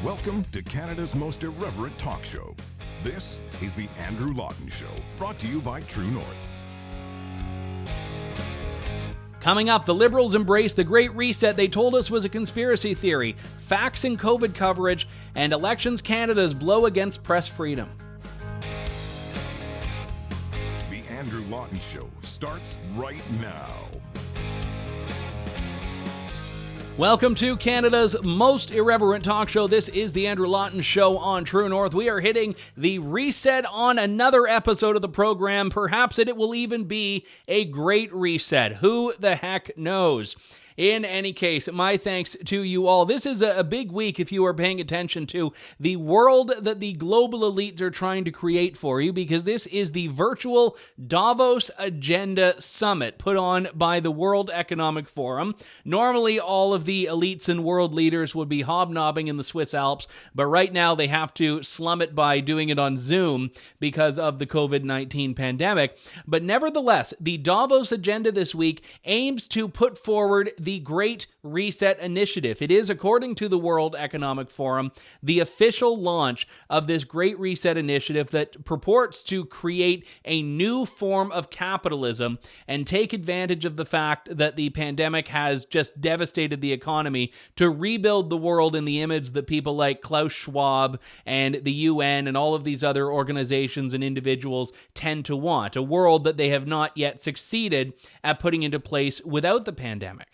Welcome to Canada's most irreverent talk show. This is the Andrew Lawton Show, brought to you by True North. Coming up, the Liberals embrace the Great Reset they told us was a conspiracy theory, facts and COVID coverage, and Elections Canada's blow against press freedom. The Andrew Lawton Show starts right now. Welcome to Canada's most irreverent talk show. This is the Andrew Lawton Show on True North. We are hitting the reset on another episode of the program. Perhaps it will even be a great reset. Who the heck knows? In any case, my thanks to you all. This is a big week if you are paying attention to the world that the global elites are trying to create for you, because this is the virtual Davos Agenda Summit put on by the World Economic Forum. Normally, all of the elites and world leaders would be hobnobbing in the Swiss Alps, but right now they have to slum it by doing it on Zoom because of the COVID-19 pandemic. But nevertheless, the Davos Agenda this week aims to put forward the Great Reset Initiative. It is, according to the World Economic Forum, the official launch of this Great Reset Initiative that purports to create a new form of capitalism and take advantage of the fact that the pandemic has just devastated the economy to rebuild the world in the image that people like Klaus Schwab and the UN and all of these other organizations and individuals tend to want, a world that they have not yet succeeded at putting into place without the pandemic.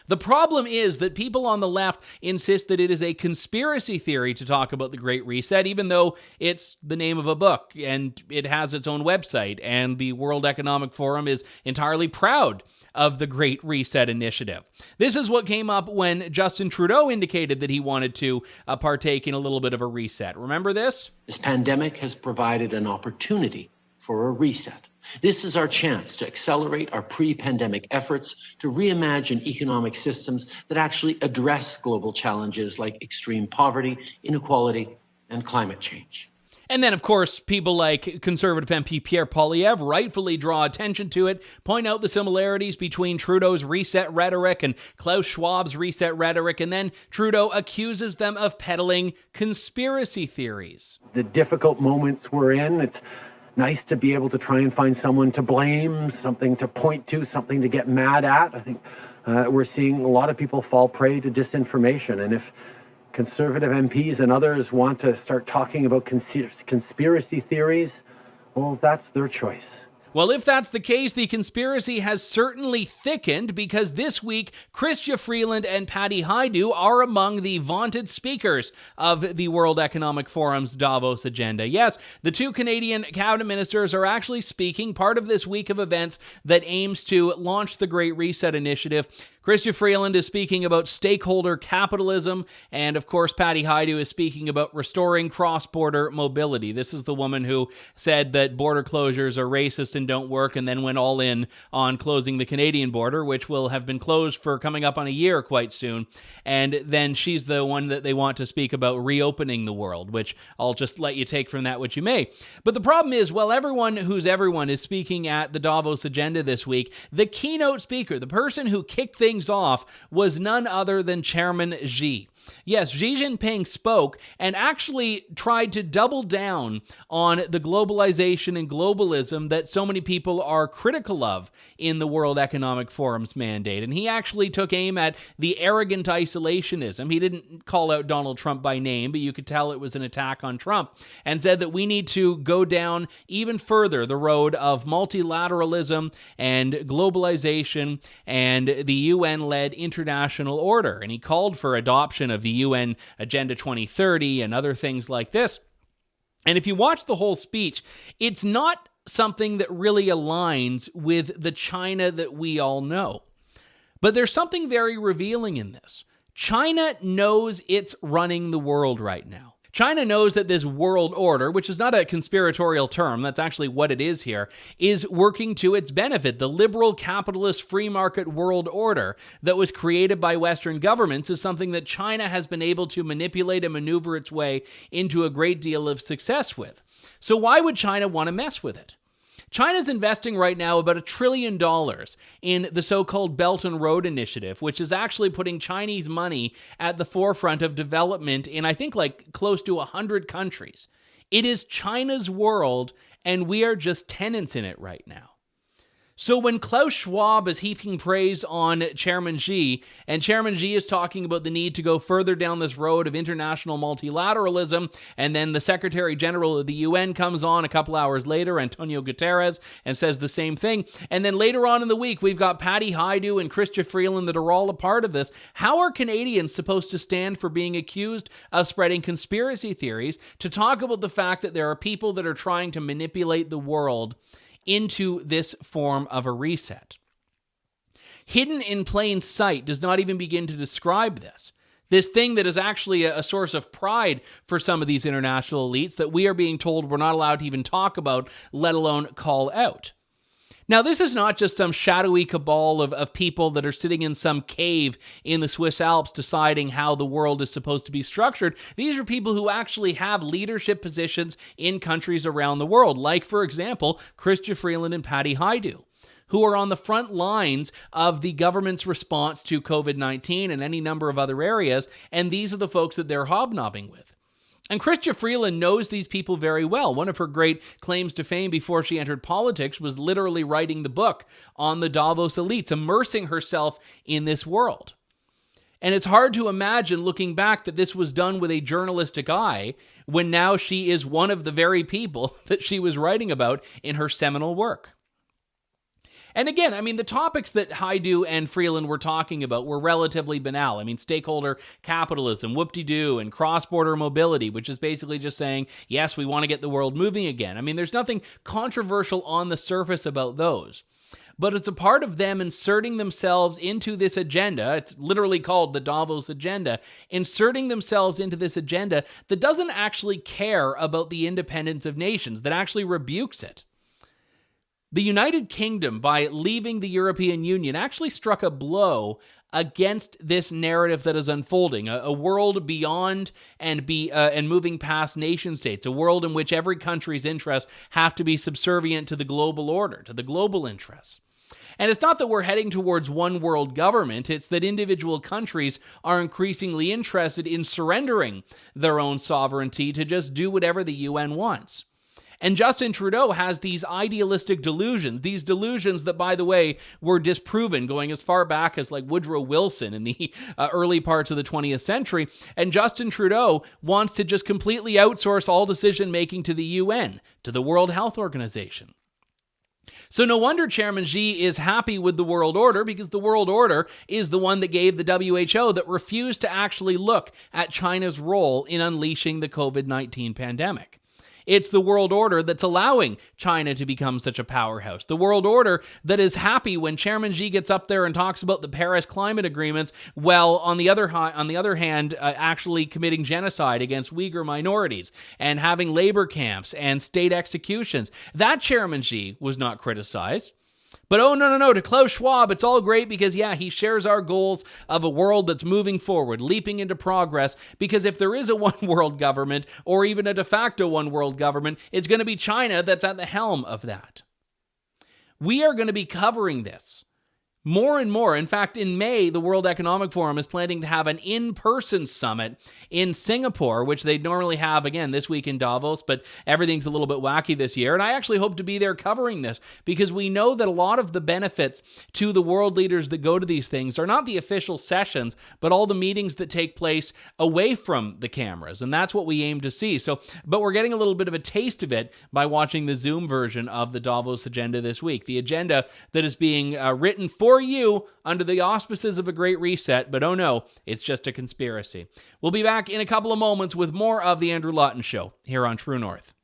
The problem is that people on the left insist that it is a conspiracy theory to talk about the Great Reset, even though it's the name of a book and it has its own website, and the World Economic Forum is entirely proud of the Great Reset Initiative. This is what came up when Justin Trudeau indicated that he wanted to partake in a little bit of a reset. Remember this? This pandemic has provided an opportunity for a reset. This is our chance to accelerate our pre-pandemic efforts to reimagine economic systems that actually address global challenges like extreme poverty, inequality, and climate change. And then, of course, people like Conservative MP Pierre Poilievre rightfully draw attention to it, point out the similarities between Trudeau's reset rhetoric and Klaus Schwab's reset rhetoric, and then Trudeau accuses them of peddling conspiracy theories. The difficult moments we're in, it's nice to be able to try and find someone to blame, something to point to, something to get mad at. I think we're seeing a lot of people fall prey to disinformation. And if Conservative MPs and others want to start talking about conspiracy theories, well, that's their choice. Well, if that's the case, the conspiracy has certainly thickened, because this week, Chrystia, Freeland, and Patty Hajdu are among the vaunted speakers of the World Economic Forum's Davos Agenda. Yes, the two Canadian cabinet ministers are actually speaking part of this week of events that aims to launch the Great Reset Initiative. Chrystia Freeland is speaking about stakeholder capitalism, and of course, Patty Hajdu is speaking about restoring cross-border mobility. This is the woman who said that border closures are racist and don't work, and then went all in on closing the Canadian border, which will have been closed for coming up on a year quite soon. And then she's the one that they want to speak about reopening the world, which I'll just let you take from that what you may. But the problem is, while everyone is speaking at the Davos Agenda this week, the keynote speaker, the person who kicked things off, was none other than Chairman Xi. Yes, Xi Jinping spoke and actually tried to double down on the globalization and globalism that so many people are critical of in the World Economic Forum's mandate. And he actually took aim at the arrogant isolationism. He didn't call out Donald Trump by name, but you could tell it was an attack on Trump, and said that we need to go down even further the road of multilateralism and globalization and the UN-led international order. And he called for adoption of the UN Agenda 2030 and other things like this. And if you watch the whole speech, it's not something that really aligns with the China that we all know. But there's something very revealing in this. China knows it's running the world right now. China knows that this world order, which is not a conspiratorial term, that's actually what it is here, is working to its benefit. The liberal capitalist free market world order that was created by Western governments is something that China has been able to manipulate and maneuver its way into a great deal of success with. So why would China want to mess with it? China's investing right now about $1 trillion in the so-called Belt and Road Initiative, which is actually putting Chinese money at the forefront of development in, I think, like close to 100 countries. It is China's world, and we are just tenants in it right now. So when Klaus Schwab is heaping praise on Chairman Xi, and Chairman Xi is talking about the need to go further down this road of international multilateralism, and then the Secretary General of the UN comes on a couple hours later, Antonio Guterres, and says the same thing, and then later on in the week, we've got Patty Hajdu and Chrystia Freeland that are all a part of this. How are Canadians supposed to stand for being accused of spreading conspiracy theories to talk about the fact that there are people that are trying to manipulate the world into this form of a reset? Hidden in plain sight does not even begin to describe this. This thing that is actually a source of pride for some of these international elites that we are being told we're not allowed to even talk about, let alone call out. Now, this is not just some shadowy cabal of people that are sitting in some cave in the Swiss Alps deciding how the world is supposed to be structured. These are people who actually have leadership positions in countries around the world, like, for example, Chrystia Freeland and Patty Hajdu, who are on the front lines of the government's response to COVID-19 and any number of other areas, and these are the folks that they're hobnobbing with. And Chrystia Freeland knows these people very well. One of her great claims to fame before she entered politics was literally writing the book on the Davos elites, immersing herself in this world. And it's hard to imagine looking back that this was done with a journalistic eye when now she is one of the very people that she was writing about in her seminal work. And again, I mean, the topics that Hajdu and Freeland were talking about were relatively banal. I mean, stakeholder capitalism, whoop-de-doo, and cross-border mobility, which is basically just saying, yes, we want to get the world moving again. I mean, there's nothing controversial on the surface about those. But it's a part of them inserting themselves into this agenda. It's literally called the Davos Agenda. Inserting themselves into this agenda that doesn't actually care about the independence of nations, that actually rebukes it. The United Kingdom, by leaving the European Union, actually struck a blow against this narrative that is unfolding, a world beyond and moving past nation states, a world in which every country's interests have to be subservient to the global order, to the global interests. And it's not that we're heading towards one world government, it's that individual countries are increasingly interested in surrendering their own sovereignty to just do whatever the UN wants. And Justin Trudeau has these idealistic delusions, these delusions that, by the way, were disproven going as far back as like Woodrow Wilson in the early parts of the 20th century. And Justin Trudeau wants to just completely outsource all decision-making to the UN, to the World Health Organization. So no wonder Chairman Xi is happy with the world order, because the world order is the one that gave the WHO that refused to actually look at China's role in unleashing the COVID-19 pandemic. It's the world order that's allowing China to become such a powerhouse. The world order that is happy when Chairman Xi gets up there and talks about the Paris climate agreements, while on the other hand, actually committing genocide against Uyghur minorities and having labor camps and state executions. That Chairman Xi was not criticized. But no, to Klaus Schwab, it's all great because, yeah, he shares our goals of a world that's moving forward, leaping into progress, because if there is a one-world government, or even a de facto one-world government, it's going to be China that's at the helm of that. We are going to be covering this more and more. In fact, in May, the World Economic Forum is planning to have an in-person summit in Singapore, which they normally have, again, this week in Davos, but everything's a little bit wacky this year. And I actually hope to be there covering this, because we know that a lot of the benefits to the world leaders that go to these things are not the official sessions, but all the meetings that take place away from the cameras. And that's what we aim to see. But we're getting a little bit of a taste of it by watching the Zoom version of the Davos Agenda this week. The agenda that is being written for you under the auspices of a great reset, but oh no, it's just a conspiracy. We'll be back in a couple of moments with more of The Andrew Lawton Show here on True North.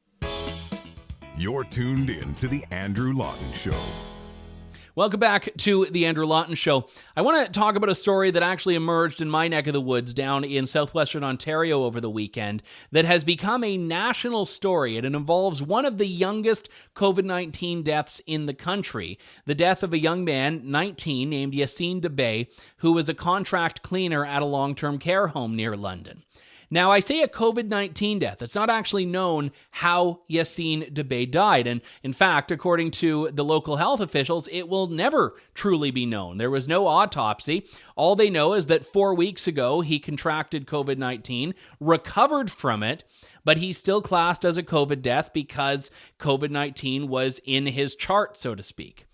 You're tuned in to The Andrew Lawton Show. Welcome back to The Andrew Lawton Show. I want to talk about a story that actually emerged in my neck of the woods down in southwestern Ontario over the weekend that has become a national story, and it involves one of the youngest COVID-19 deaths in the country. The death of a young man, 19, named Yassine Debay, who was a contract cleaner at a long-term care home near London. Now, I say a COVID-19 death. It's not actually known how Yassine Debay died. And in fact, according to the local health officials, it will never truly be known. There was no autopsy. All they know is that 4 weeks ago, he contracted COVID-19, recovered from it, but he's still classed as a COVID death because COVID-19 was in his chart, so to speak.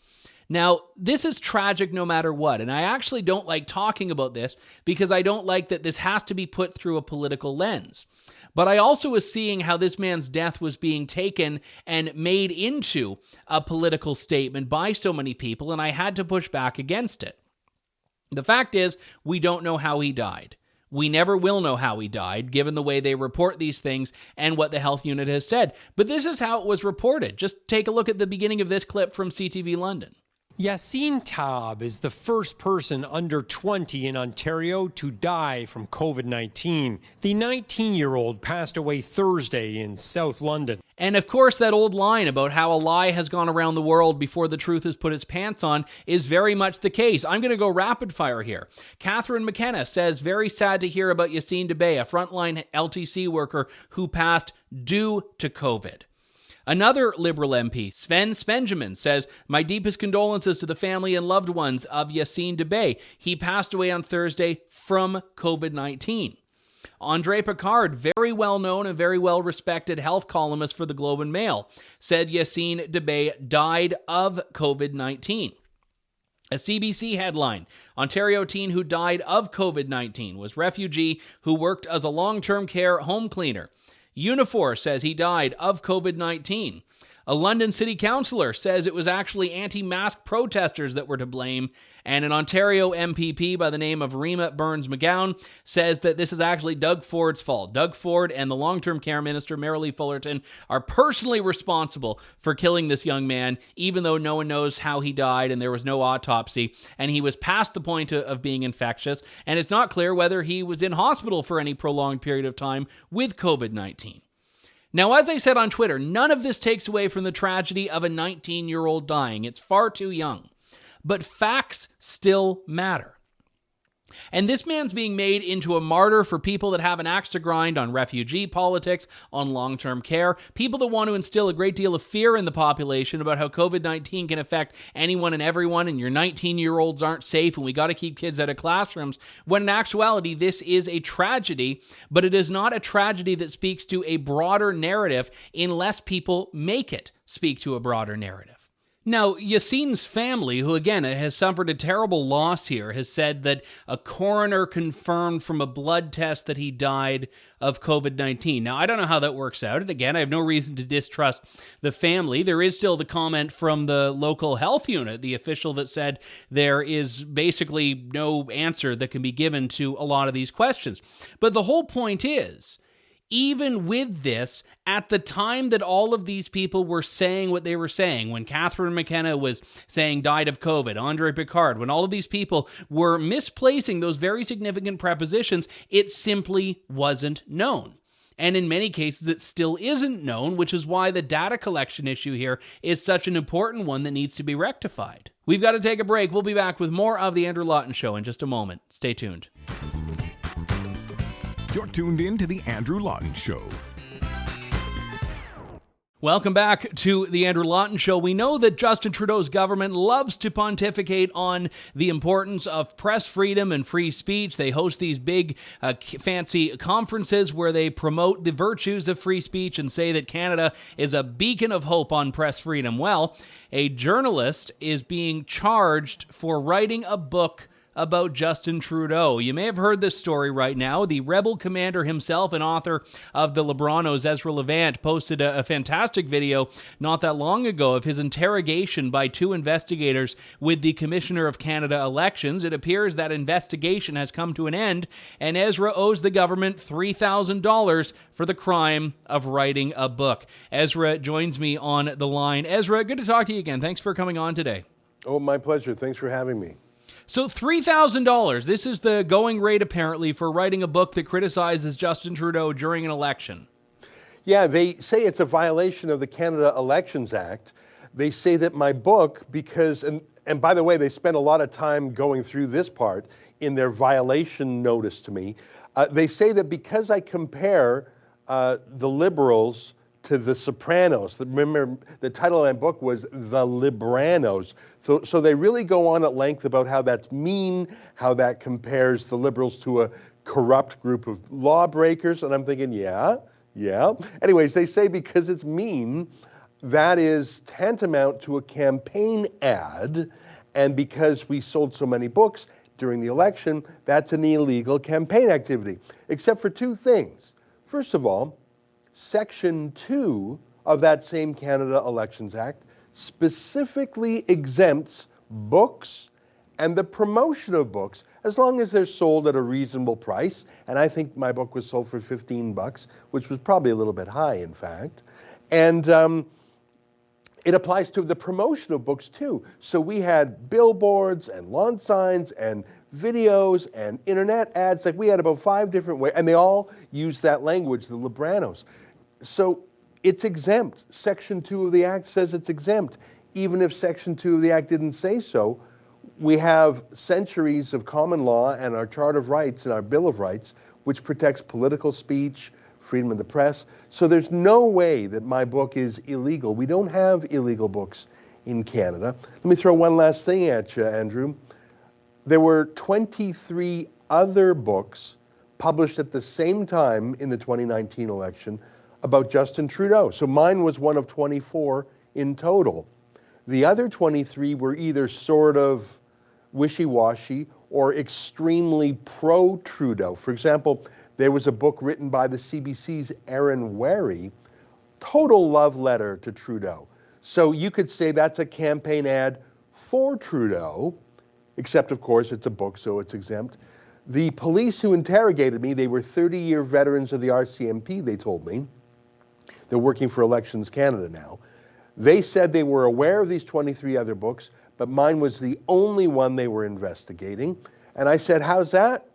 Now, this is tragic no matter what, and I actually don't like talking about this because I don't like that this has to be put through a political lens. But I also was seeing how this man's death was being taken and made into a political statement by so many people, and I had to push back against it. The fact is, we don't know how he died. We never will know how he died, given the way they report these things and what the health unit has said. But this is how it was reported. Just take a look at the beginning of this clip from CTV London. Yassine Taab is the first person under 20 in Ontario to die from COVID-19. The 19-year-old passed away Thursday in South London. And of course, that old line about how a lie has gone around the world before the truth has put its pants on is very much the case. I'm going to go rapid fire here. Catherine McKenna says, very sad to hear about Yassine Debay, a frontline LTC worker who passed due to COVID. Another Liberal MP, Sven Spenjamin, says, my deepest condolences to the family and loved ones of Yassine Debay. He passed away on Thursday from COVID-19. Andre Picard, very well-known and very well-respected health columnist for the Globe and Mail, said Yassine Debay died of COVID-19. A CBC headline, Ontario teen who died of COVID-19 was refugee who worked as a long-term care home cleaner. Unifor says he died of COVID-19. A London city councillor says it was actually anti-mask protesters that were to blame. And an Ontario MPP by the name of Rima Burns-McGowan says that this is actually Doug Ford's fault. Doug Ford and the long-term care minister, Marilee Fullerton, are personally responsible for killing this young man, even though no one knows how he died and there was no autopsy. And he was past the point of being infectious. And it's not clear whether he was in hospital for any prolonged period of time with COVID-19. Now, as I said on Twitter, none of this takes away from the tragedy of a 19-year-old dying. It's far too young. But facts still matter. And this man's being made into a martyr for people that have an axe to grind on refugee politics, on long-term care, people that want to instill a great deal of fear in the population about how COVID-19 can affect anyone and everyone, and your 19-year-olds aren't safe, and we got to keep kids out of classrooms, when in actuality, this is a tragedy, but it is not a tragedy that speaks to a broader narrative unless people make it speak to a broader narrative. Now, Yassine's family, who again has suffered a terrible loss here, has said that a coroner confirmed from a blood test that he died of COVID-19. Now, I don't know how that works out. And again, I have no reason to distrust the family. There is still the comment from the local health unit, the official that said there is basically no answer that can be given to a lot of these questions. But the whole point is, even with this, at the time that all of these people were saying what they were saying, when Catherine McKenna was saying died of COVID, Andre Picard, when all of these people were misplacing those very significant prepositions, it simply wasn't known. And in many cases, it still isn't known, which is why the data collection issue here is such an important one that needs to be rectified. We've got to take a break. We'll be back with more of The Andrew Lawton Show in just a moment. Stay tuned. You're tuned in to The Andrew Lawton Show. Welcome back to The Andrew Lawton Show. We know that Justin Trudeau's government loves to pontificate on the importance of press freedom and free speech. They host these big, fancy conferences where they promote the virtues of free speech and say that Canada is a beacon of hope on press freedom. Well, a journalist is being charged for writing a book about Justin Trudeau. You may have heard this story right now. The rebel commander himself and author of the Liberanos, Ezra Levant, posted a fantastic video not that long ago of his interrogation by two investigators with the Commissioner of Canada Elections. It appears that investigation has come to an end, and Ezra owes the government $3,000 for the crime of writing a book. Ezra joins me on the line. Ezra, good to talk to you again. Thanks for coming on today. Oh, my pleasure. Thanks for having me. So $3,000, this is the going rate apparently for writing a book that criticizes Justin Trudeau during an election. Yeah, they say it's a violation of the Canada Elections Act. They say that my book, because, and by the way, they spent a lot of time going through this part in their violation notice to me. They say that because I compare the Liberals to the Sopranos. Remember, the title of my book was The Libranos. So they really go on at length about how that's mean, how that compares the Liberals to a corrupt group of lawbreakers. And I'm thinking, yeah. Anyways, they say because it's mean, that is tantamount to a campaign ad. And because we sold so many books during the election, that's an illegal campaign activity. Except for two things. First of all, Section 2 of that same Canada Elections Act specifically exempts books and the promotion of books as long as they're sold at a reasonable price. And I think my book was sold for $15, which was probably a little bit high, in fact. And it applies to the promotion of books, too. So we had billboards and lawn signs and videos and internet ads. Like we had about 5 different ways, and they all use that language, the Libranos. So it's exempt. Section 2 of the Act says it's exempt. Even if Section 2 of the Act didn't say so, we have centuries of common law and our Charter of Rights and our Bill of Rights, which protects political speech, freedom of the press. So there's no way that my book is illegal. We don't have illegal books in Canada. Let me throw one last thing at you, Andrew. There were 23 other books published at the same time in the 2019 election about Justin Trudeau. So mine was one of 24 in total. The other 23 were either sort of wishy-washy or extremely pro-Trudeau. For example, there was a book written by the CBC's Aaron Wary, total love letter to Trudeau. So you could say that's a campaign ad for Trudeau, except of course it's a book, so it's exempt. The police who interrogated me, they were 30-year veterans of the RCMP, they told me. They're working for Elections Canada now. They said they were aware of these 23 other books, but mine was the only one they were investigating. And I said, how's that?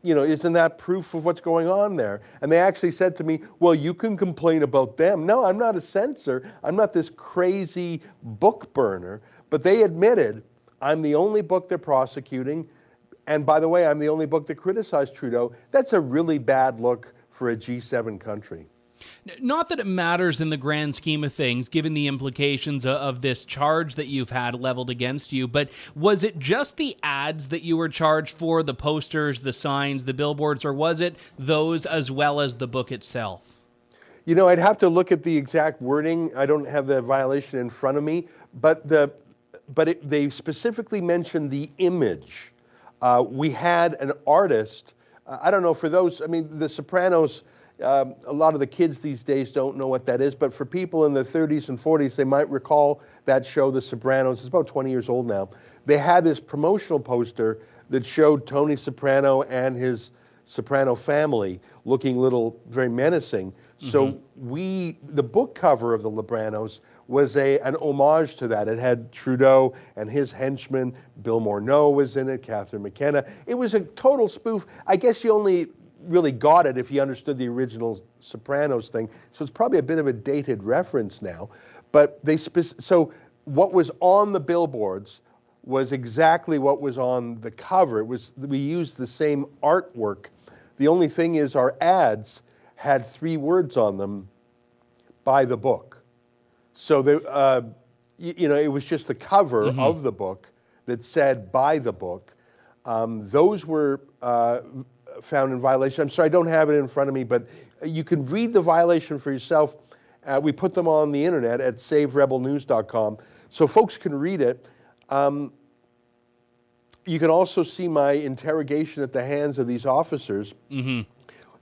You know, isn't that proof of what's going on there? And they actually said to me, well, you can complain about them. No, I'm not a censor. I'm not this crazy book burner. But they admitted I'm the only book they're prosecuting. And by the way, I'm the only book that criticized Trudeau. That's a really bad look for a G7 country. Not that it matters in the grand scheme of things, given the implications of this charge that you've had leveled against you, but was it just the ads that you were charged for, the posters, the signs, the billboards, or was it those as well as the book itself? You know, I'd have to look at the exact wording. I don't have the violation in front of me, but they specifically mentioned the image. We had an artist, I don't know, for those, I mean, The Sopranos, a lot of the kids these days don't know what that is, but for people in the 30s and 40s, they might recall that show, The Sopranos. It's about 20 years old now. They had this promotional poster that showed Tony Soprano and his Soprano family looking very menacing. Mm-hmm. So the book cover of The Libranos was an homage to that. It had Trudeau and his henchmen. Bill Morneau was in it, Catherine McKenna. It was a total spoof. I guess you only really got it if you understood the original Sopranos thing. So it's probably a bit of a dated reference now. But so what was on the billboards was exactly what was on the cover. We used the same artwork. The only thing is our ads had 3 words on them, buy the book. So it was just the cover mm-hmm. of the book that said buy the book. Those were found in violation. I'm sorry, I don't have it in front of me, but you can read the violation for yourself. We put them on the internet at saverebelnews.com, so folks can read it. You can also see my interrogation at the hands of these officers. Mm-hmm.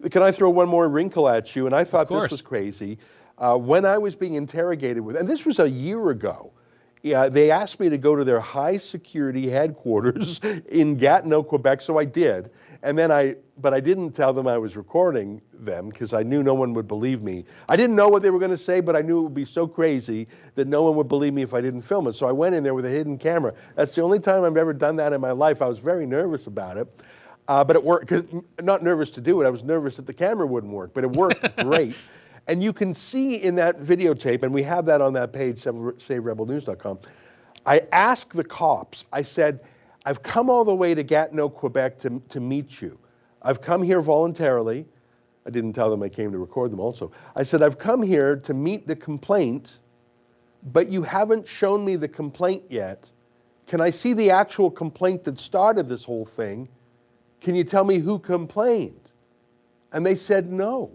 Can I throw one more wrinkle at you? And I thought this was crazy. When I was being interrogated and this was a year ago, they asked me to go to their high security headquarters in Gatineau, Quebec, so I did. And then but I didn't tell them I was recording them because I knew no one would believe me. I didn't know what they were going to say, but I knew it would be so crazy that no one would believe me if I didn't film it. So I went in there with a hidden camera. That's the only time I've ever done that in my life. I was very nervous about it, but it worked. Not nervous to do it. I was nervous that the camera wouldn't work, but it worked great. And you can see in that videotape, and we have that on that page, saverebelnews.com, I asked the cops, I said, I've come all the way to Gatineau, Quebec to meet you. I've come here voluntarily. I didn't tell them I came to record them also. I said, I've come here to meet the complaint, but you haven't shown me the complaint yet. Can I see the actual complaint that started this whole thing? Can you tell me who complained? And they said no.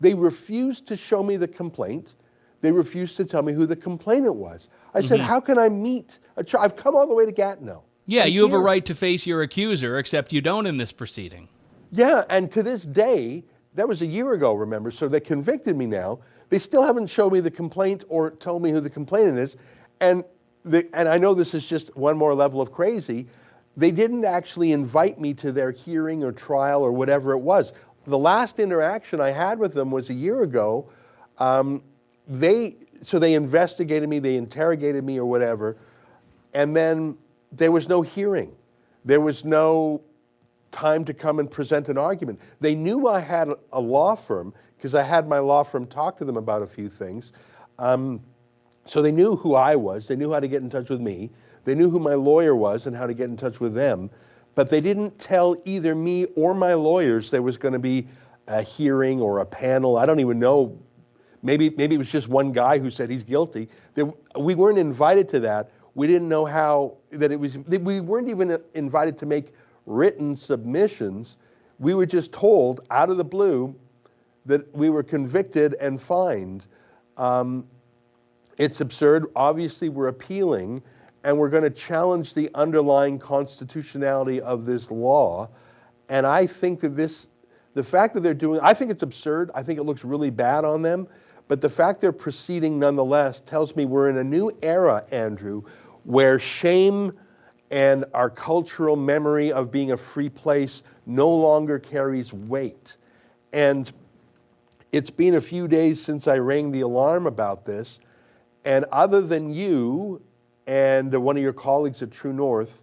They refused to show me the complaint. They refused to tell me who the complainant was. I said, how can I meet a child? I've come all the way to Gatineau. Yeah, you have a right to face your accuser, except you don't in this proceeding. Yeah, and to this day, that was a year ago, remember, so they convicted me now. They still haven't shown me the complaint or told me who the complainant is. And I know this is just one more level of crazy. They didn't actually invite me to their hearing or trial or whatever it was. The last interaction I had with them was a year ago. They investigated me, they interrogated me or whatever, and then there was no hearing. There was no time to come and present an argument. They knew I had a law firm because I had my law firm talk to them about a few things. So they knew who I was. They knew how to get in touch with me. They knew who my lawyer was and how to get in touch with them. But they didn't tell either me or my lawyers there was going to be a hearing or a panel. I don't even know. Maybe it was just one guy who said he's guilty. We weren't invited to that. We didn't know how that it was. We weren't even invited to make written submissions. We were just told out of the blue that we were convicted and fined. It's absurd. Obviously, we're appealing, and we're going to challenge the underlying constitutionality of this law. And I think that the fact that they're doing, I think it's absurd. I think it looks really bad on them. But the fact they're proceeding nonetheless tells me we're in a new era, Andrew, where shame and our cultural memory of being a free place no longer carries weight. And it's been a few days since I rang the alarm about this. And other than you and one of your colleagues at True North,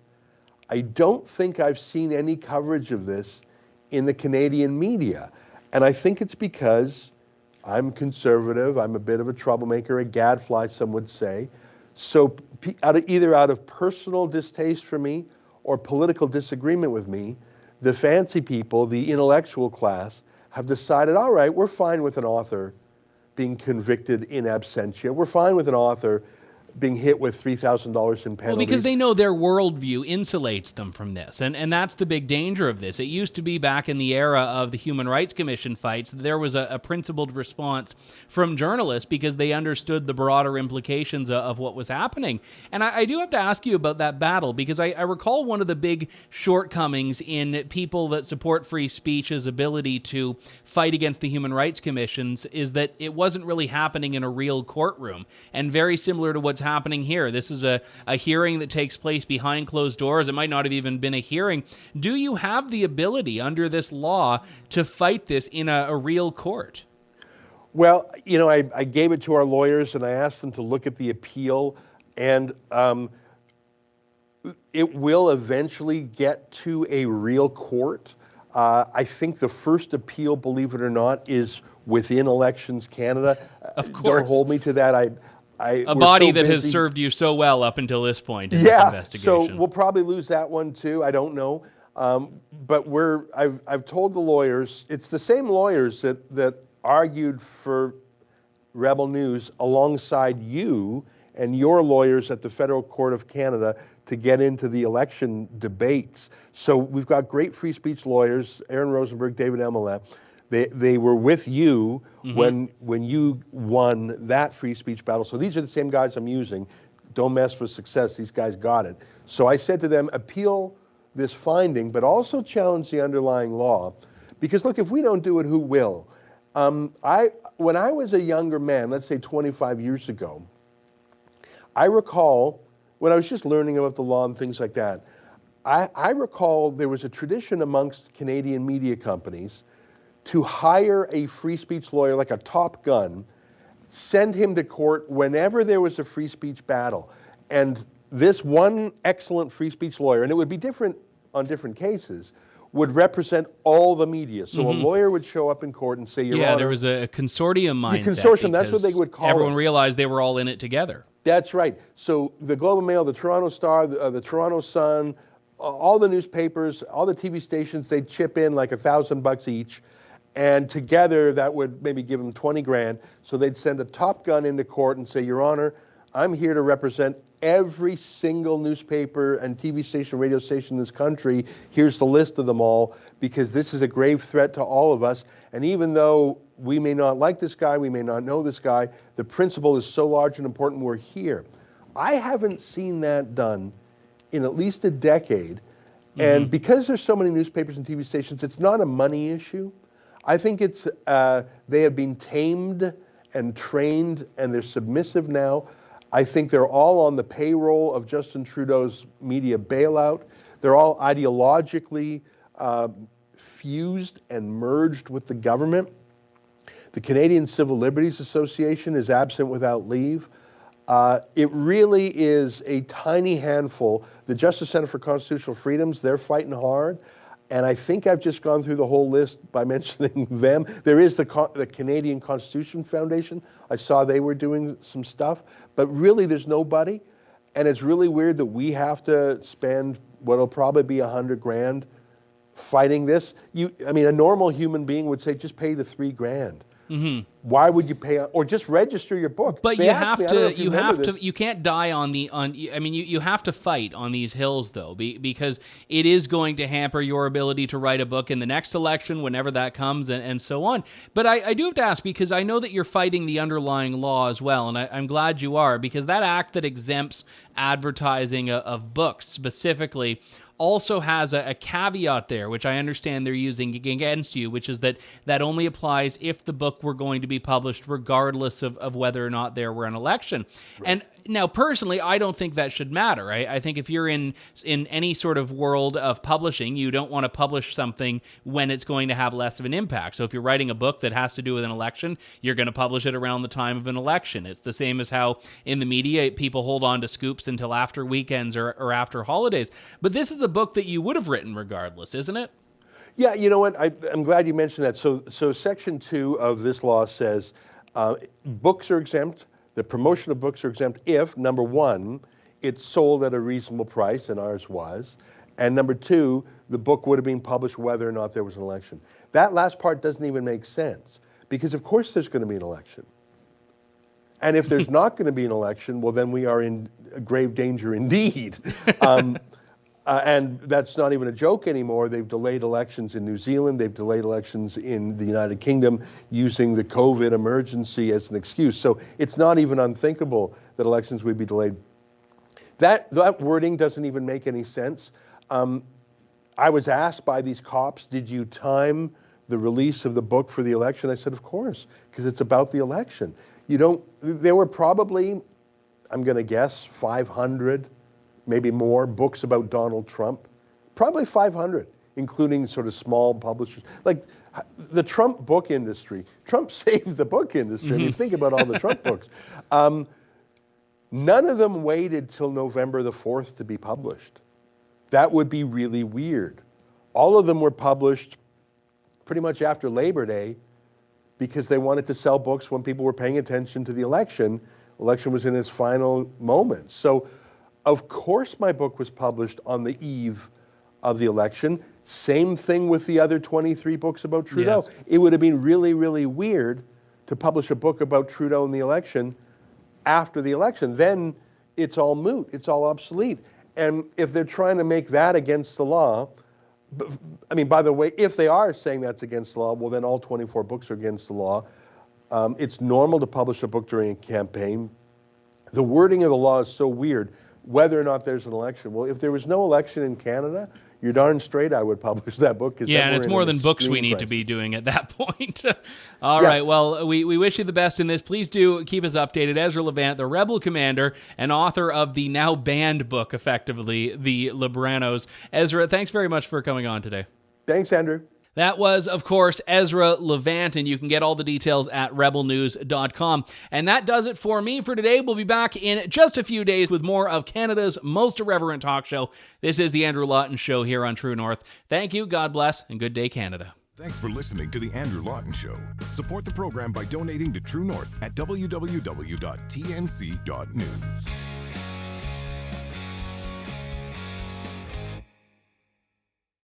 I don't think I've seen any coverage of this in the Canadian media. And I think it's because I'm conservative, I'm a bit of a troublemaker, a gadfly, some would say. So either out of personal distaste for me or political disagreement with me, the fancy people, the intellectual class, have decided, all right, we're fine with an author being convicted in absentia. We're fine with an author being hit with $3,000 in penalties. Well, because they know their worldview insulates them from this, and that's the big danger of this. It used to be back in the era of the Human Rights Commission fights, there was a principled response from journalists because they understood the broader implications of what was happening. And I do have to ask you about that battle, because I recall one of the big shortcomings in people that support free speech's ability to fight against the Human Rights Commissions is that it wasn't really happening in a real courtroom, and very similar to what's happening here. This is a hearing that takes place behind closed doors. It might not have even been a hearing. Do you have the ability under this law to fight this in a real court? Well, you know, I gave it to our lawyers and I asked them to look at the appeal, and it will eventually get to a real court. I think the first appeal, believe it or not, is within Elections Canada. Of course. Don't hold me to that. A body that has served you so well up until this point in this investigation. So we'll probably lose that one too. I don't know. But I've told the lawyers, it's the same lawyers that argued for Rebel News alongside you and your lawyers at the Federal Court of Canada to get into the election debates. So we've got great free speech lawyers, Aaron Rosenberg, David Emelet. They were with you when you won that free speech battle. So these are the same guys I'm using. Don't mess with success. These guys got it. So I said to them, appeal this finding, but also challenge the underlying law. Because look, if we don't do it, who will? When I was a younger man, let's say 25 years ago, I recall when I was just learning about the law and things like that, I recall there was a tradition amongst Canadian media companies to hire a free speech lawyer like a Top Gun, send him to court whenever there was a free speech battle. And this one excellent free speech lawyer, and it would be different on different cases, would represent all the media. So a lawyer would show up in court and say, Your Honor, there was a consortium mindset. The consortium, that's what they would call it. Everyone realized they were all in it together. That's right. So the Globe and Mail, the Toronto Star, the Toronto Sun, all the newspapers, all the TV stations, they'd chip in like $1,000 each. And together that would maybe give them 20 grand. So they'd send a Top Gun into court and say, Your Honor, I'm here to represent every single newspaper and TV station, radio station in this country. Here's the list of them all, because this is a grave threat to all of us. And even though we may not like this guy, we may not know this guy, the principle is so large and important, we're here. I haven't seen that done in at least a decade. And because there's so many newspapers and TV stations, it's not a money issue. I think it's they have been tamed and trained, and they're submissive now. I think they're all on the payroll of Justin Trudeau's media bailout. They're all ideologically fused and merged with the government. The Canadian Civil Liberties Association is absent without leave. It really is a tiny handful. The Justice Center for Constitutional Freedoms, they're fighting hard. And I think I've just gone through the whole list by mentioning them. There is the Canadian Constitution Foundation. I saw they were doing some stuff. But really, there's nobody. And it's really weird that we have to spend what will probably be $100 grand fighting this. I mean, a normal human being would say, just pay the $3 grand. Why would you pay, or just register your book? But you have to, you can't die I mean, you have to fight on these hills, though, because it is going to hamper your ability to write a book in the next election, whenever that comes, and so on. But I do have to ask, because I know that you're fighting the underlying law as well, and I'm glad you are, because that act that exempts advertising of books specifically also has a caveat there, which I understand they're using against you, which is that only applies if the book were going to be published regardless of whether or not there were an election. Right. And now, personally, I don't think that should matter. I think if you're in any sort of world of publishing, you don't want to publish something when it's going to have less of an impact. So if you're writing a book that has to do with an election, you're going to publish it around the time of an election. It's the same as how in the media, people hold on to scoops until after weekends or after holidays. But this is a book that you would have written regardless, isn't it? Yeah, you know what? I'm glad you mentioned that. So Section 2 of this law says books are exempt. The promotion of books are exempt if, number one, it's sold at a reasonable price, and ours was, and number two, the book would have been published whether or not there was an election. That last part doesn't even make sense, because of course there's going to be an election. And if there's not going to be an election, well, then we are in grave danger indeed. And that's not even a joke anymore. They've delayed elections in New Zealand. They've delayed elections in the United Kingdom using the COVID emergency as an excuse. So it's not even unthinkable that elections would be delayed. That wording doesn't even make any sense. I was asked by these cops, did you time the release of the book for the election? I said, of course, because it's about the election. There were probably, I'm going to guess, 500 maybe more books about Donald Trump, probably 500, including sort of small publishers. Like the Trump book industry, Trump saved the book industry. I mean, think about all the Trump books. None of them waited till November the 4th to be published. That would be really weird. All of them were published pretty much after Labor Day because they wanted to sell books when people were paying attention to the election. Election was in its final moments. So of course my book was published on the eve of the election. Same thing with the other 23 books about Trudeau. Yes. It would have been really, really weird to publish a book about Trudeau and the election after the election. Then it's all moot. It's all obsolete. And if they're trying to make that against the law, I mean, by the way, if they are saying that's against the law, well, then all 24 books are against the law. It's normal to publish a book during a campaign. The wording of the law is so weird. Whether or not there's an election. Well, if there was no election in Canada, you're darn straight I would publish that book. Yeah, and it's more than books we need to be doing at that point. All right, well, we wish you the best in this. Please do keep us updated. Ezra Levant, the Rebel Commander and author of the now banned book, effectively, The Libranos. Ezra, thanks very much for coming on today. Thanks, Andrew. That was, of course, Ezra Levant, and you can get all the details at rebelnews.com. And that does it for me for today. We'll be back in just a few days with more of Canada's most irreverent talk show. This is the Andrew Lawton Show here on True North. Thank you, God bless, and good day, Canada. Thanks for listening to the Andrew Lawton Show. Support the program by donating to True North at www.tnc.news.